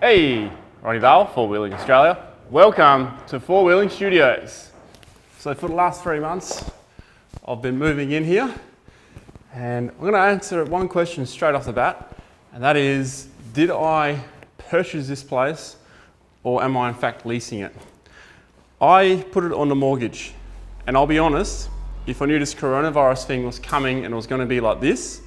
Hey, Ronny Dahl, Four Wheeling Australia. Welcome to Four Wheeling Studios. So for the last 3 months, I've been moving in here, and I'm going to answer one question straight off the bat, and that is, did I purchase this place or am I in fact leasing it? I put it on the mortgage, and I'll be honest, if I knew this coronavirus thing was coming and it was going to be like this,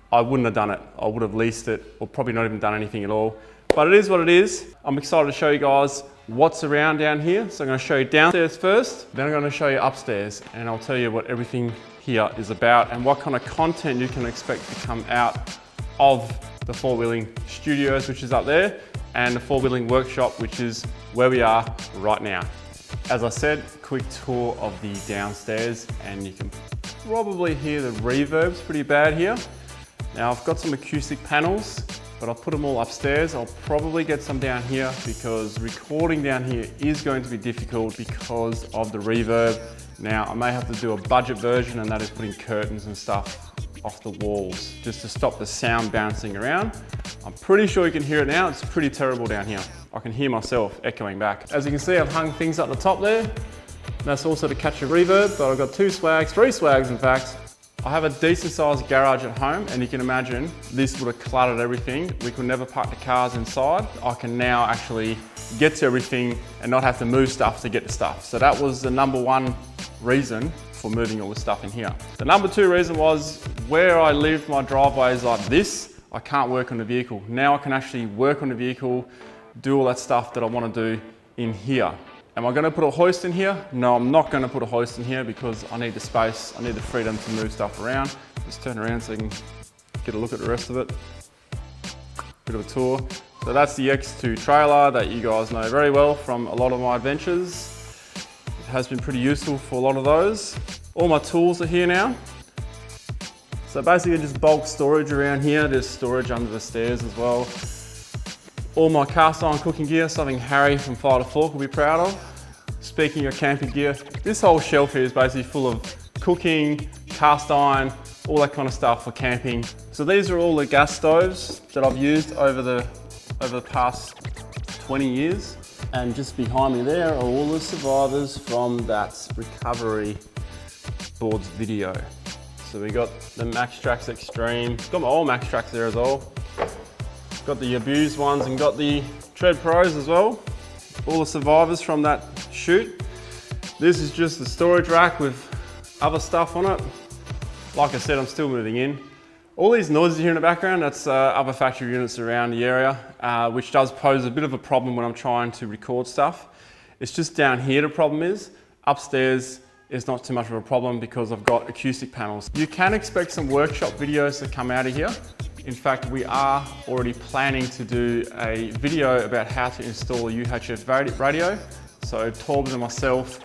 I wouldn't have done it. I would have leased it, or probably not even done anything at all. But it is what it is. I'm excited to show you guys what's around down here. So I'm going to show you downstairs first, then I'm going to show you upstairs, and I'll tell you what everything here is about and what kind of content you can expect to come out of the Four Wheeling Studios, which is up there, and the Four Wheeling Workshop, which is where we are right now. As I said, quick tour of the downstairs, and you can probably hear the reverb's pretty bad here. Now I've got some acoustic panels, but I'll put them all upstairs. I'll probably get some down here because recording down here is going to be difficult because of the reverb. Now I may have to do a budget version, and that is putting curtains and stuff off the walls just to stop the sound bouncing around. I'm pretty sure you can hear it now. It's pretty terrible down here. I can hear myself echoing back. As you can see, I've hung things up the top there. That's also to catch a reverb, but I've got three swags in fact. I have a decent sized garage at home, and you can imagine this would have cluttered everything. We could never park the cars inside. I can now actually get to everything and not have to move stuff to get to stuff. So that was the number one reason for moving all this stuff in here. The number two reason was where I live, my driveway is like this. I can't work on the vehicle. Now I can actually work on the vehicle, do all that stuff that I want to do in here. Am I going to put a hoist in here? No, I'm not going to put a hoist in here because I need the space, I need the freedom to move stuff around. Just turn around so you can get a look at the rest of it. Bit of a tour. So that's the X2 trailer that you guys know very well from a lot of my adventures. It has been pretty useful for a lot of those. All my tools are here now. So basically just bulk storage around here. There's storage under the stairs as well. All my cast iron cooking gear, something Harry from Fire to Fork will be proud of. Speaking of camping gear, this whole shelf here is basically full of cooking, cast iron, all that kind of stuff for camping. So these are all the gas stoves that I've used over the past 20 years. And just behind me there are all the survivors from that recovery boards video. So we got the Max Trax Extreme, got my old Max Trax there as well. Got the abused ones and got the Tread Pros as well. All the survivors from that shoot. This is just the storage rack with other stuff on it. Like I said, I'm still moving in. All these noises you hear in the background, that's other factory units around the area, which does pose a bit of a problem when I'm trying to record stuff. It's just down here the problem is. Upstairs is not too much of a problem because I've got acoustic panels. You can expect some workshop videos to come out of here. In fact, we are already planning to do a video about how to install a UHF radio. So Torbs and myself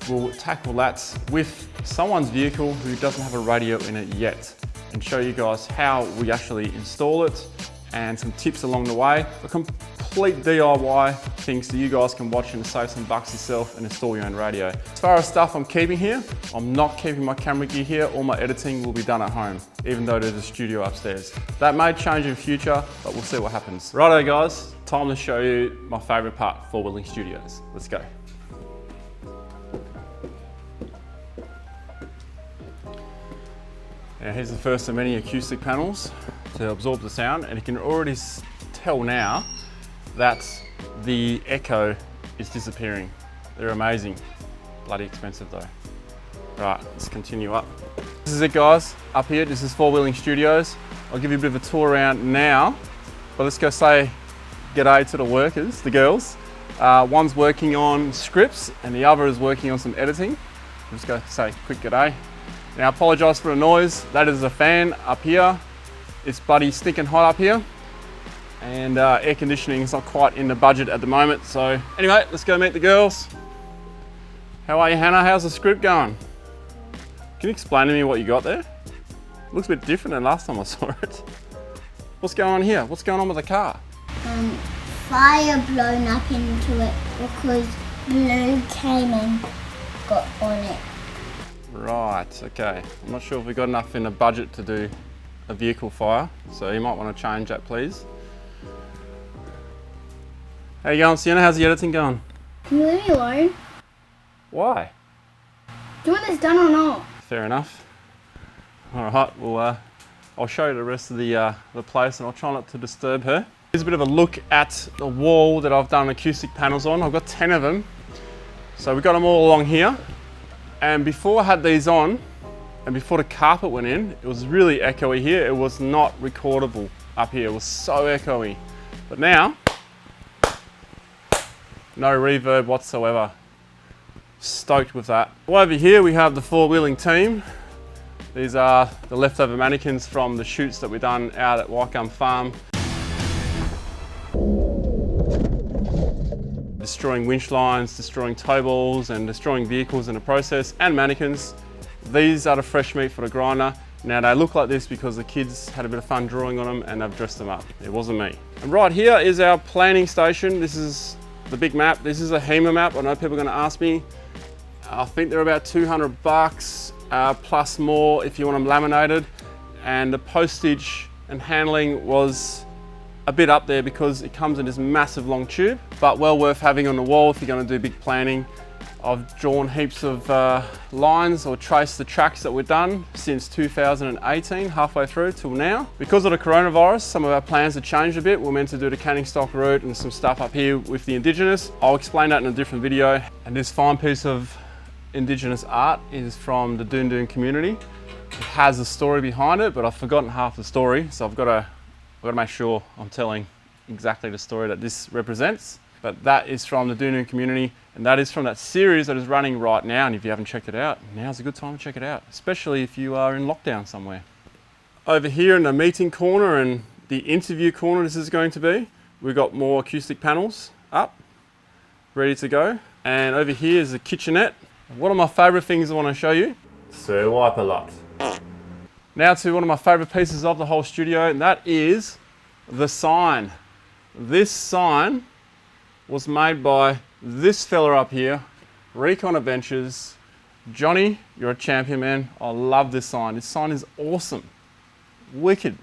will tackle that with someone's vehicle who doesn't have a radio in it yet, and show you guys how we actually install it and some tips along the way. A complete DIY thing so you guys can watch and save some bucks yourself and install your own radio. As far as stuff I'm keeping here, I'm not keeping my camera gear here. All my editing will be done at home, even though there's a studio upstairs. That may change in future, but we'll see what happens. Righto guys, time to show you my favorite part, Four Wheeling Studios. Let's go. Now here's the first of many acoustic panels to absorb the sound, and you can already tell now that the echo is disappearing. They're amazing. Bloody expensive though. Right, let's continue up. This is it guys, up here, this is Four Wheeling Studios. I'll give you a bit of a tour around now, but let's go say g'day to the workers, the girls. One's working on scripts and the other is working on some editing. Let's go say quick g'day. Now I apologise for the noise, that is a fan up here. It's bloody stinking hot up here. And air conditioning is not quite in the budget at the moment. So anyway, let's go meet the girls. How are you, Hannah? How's the script going? Can you explain to me what you got there? It looks a bit different than last time I saw it. What's going on here? What's going on with the car? Fire blown up into it because blue came and got on it. Right, okay. I'm not sure if we've got enough in the budget to do a vehicle fire, so you might want to change that, please. How you going, Sienna? How's the editing going? Can you leave me alone? Why? Do you want this done or not? Fair enough. All right, well, I'll show you the rest of the place and I'll try not to disturb her. Here's a bit of a look at the wall that I've done acoustic panels on. I've got 10 of them. So we've got them all along here. And before I had these on, and before the carpet went in, it was really echoey here. It was not recordable up here. It was so echoey. But now, no reverb whatsoever. Stoked with that. Well, over here we have the four-wheeling team. These are the leftover mannequins from the shoots that we've done out at Waikam Farm. Destroying winch lines, destroying tow balls and destroying vehicles in the process, and mannequins. These are the fresh meat for the grinder. Now they look like this because the kids had a bit of fun drawing on them and they've dressed them up. It wasn't me. And right here is our planning station. This is the big map. This is a HEMA map. I know people are going to ask me. I think they're about $200 plus more if you want them laminated. And the postage and handling was a bit up there because it comes in this massive long tube, but well worth having on the wall if you're going to do big planning. I've drawn heaps of lines or traced the tracks that we've done since 2018, halfway through till now. Because of the coronavirus, some of our plans have changed a bit. We're meant to do the canning stock route and some stuff up here with the Indigenous. I'll explain that in a different video. And this fine piece of Indigenous art is from the Doon Doon community. It has a story behind it, but I've forgotten half the story, so I've got to make sure I'm telling exactly the story that this represents. But that is from the Doon Doon community, and that is from that series that is running right now. And if you haven't checked it out, now's a good time to check it out, especially if you are in lockdown somewhere. Over here in the meeting corner and the interview corner, this is going to be, we've got more acoustic panels up, ready to go. And over here is the kitchenette. One of my favorite things I want to show you, Sir Wipe a Lot. Now to one of my favorite pieces of the whole studio, and that is the sign. This sign was made by this fella up here, Recon Adventures. Johnny, you're a champion, man. I love this sign. This sign is awesome. Wicked.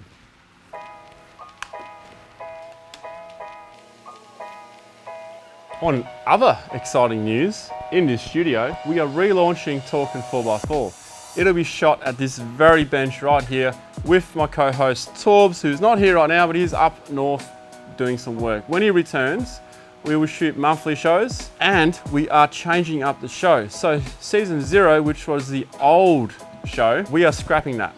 On other exciting news, in this studio, we are relaunching Talkin' 4x4. It'll be shot at this very bench right here with my co-host Torbs, who's not here right now, but he's up north doing some work. When he returns, we will shoot monthly shows, and we are changing up the show. So season 0, which was the old show, we are scrapping that.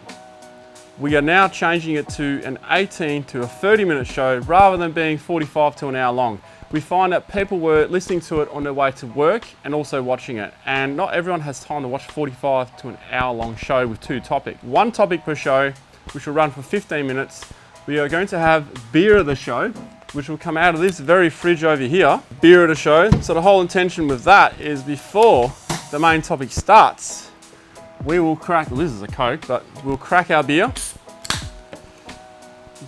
We are now changing it to an 18 to a 30-minute show rather than being 45 to an hour long. We find that people were listening to it on their way to work and also watching it. And not everyone has time to watch 45 to an hour long show with 2 topics. 1 topic per show, which will run for 15 minutes. We are going to have beer of the show, which will come out of this very fridge over here. Beer of the show. So the whole intention with that is before the main topic starts, we will crack, well, this is a Coke, but we'll crack our beer,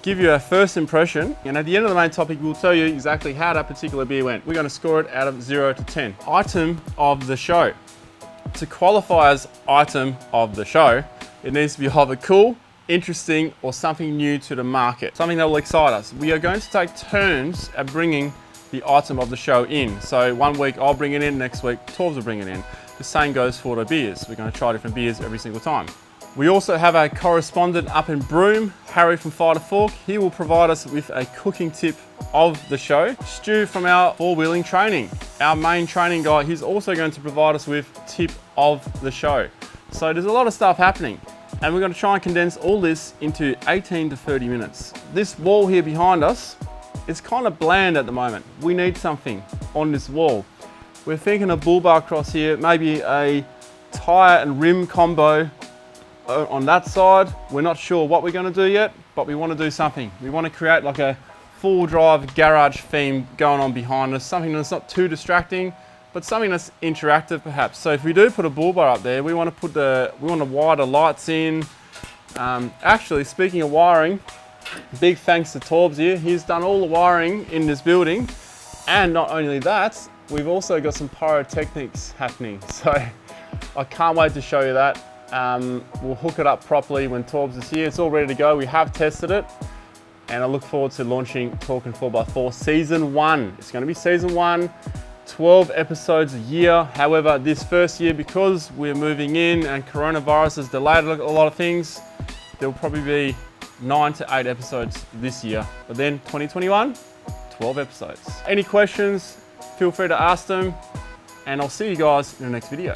give you our first impression, and at the end of the main topic, we'll tell you exactly how that particular beer went. We're going to score it out of 0 to 10. Item of the show. To qualify as item of the show, it needs to be either cool, interesting, or something new to the market. Something that will excite us. We are going to take turns at bringing the item of the show in. So one week I'll bring it in, next week Torbs will bring it in. The same goes for the beers. We're going to try different beers every single time. We also have a correspondent up in Broome, Harry from Fire to Fork. He will provide us with a cooking tip of the show. Stu from our four-wheeling training, our main training guy, he's also going to provide us with tip of the show. So there's a lot of stuff happening, and we're going to try and condense all this into 18 to 30 minutes. This wall here behind us is kind of bland at the moment. We need something on this wall. We're thinking a bull bar cross here, maybe a tyre and rim combo on that side. We're not sure what we're going to do yet, but we want to do something. We want to create like a full drive garage theme going on behind us, something that's not too distracting, but something that's interactive perhaps. So if we do put a bull bar up there, we want to wire the lights in. Actually, speaking of wiring, big thanks to Torbs here. He's done all the wiring in this building, and not only that, we've also got some pyrotechnics happening. So I can't wait to show you that. We'll hook it up properly when Torbs is here. It's all ready to go. We have tested it. and I look forward to launching Talking 4x4 Season 1. It's going to be Season 1, 12 episodes a year. However, this first year, because we're moving in and coronavirus has delayed a lot of things, there will probably be 9 to 8 episodes this year. But then 2021, 12 episodes. Any questions, feel free to ask them, and I'll see you guys in the next video.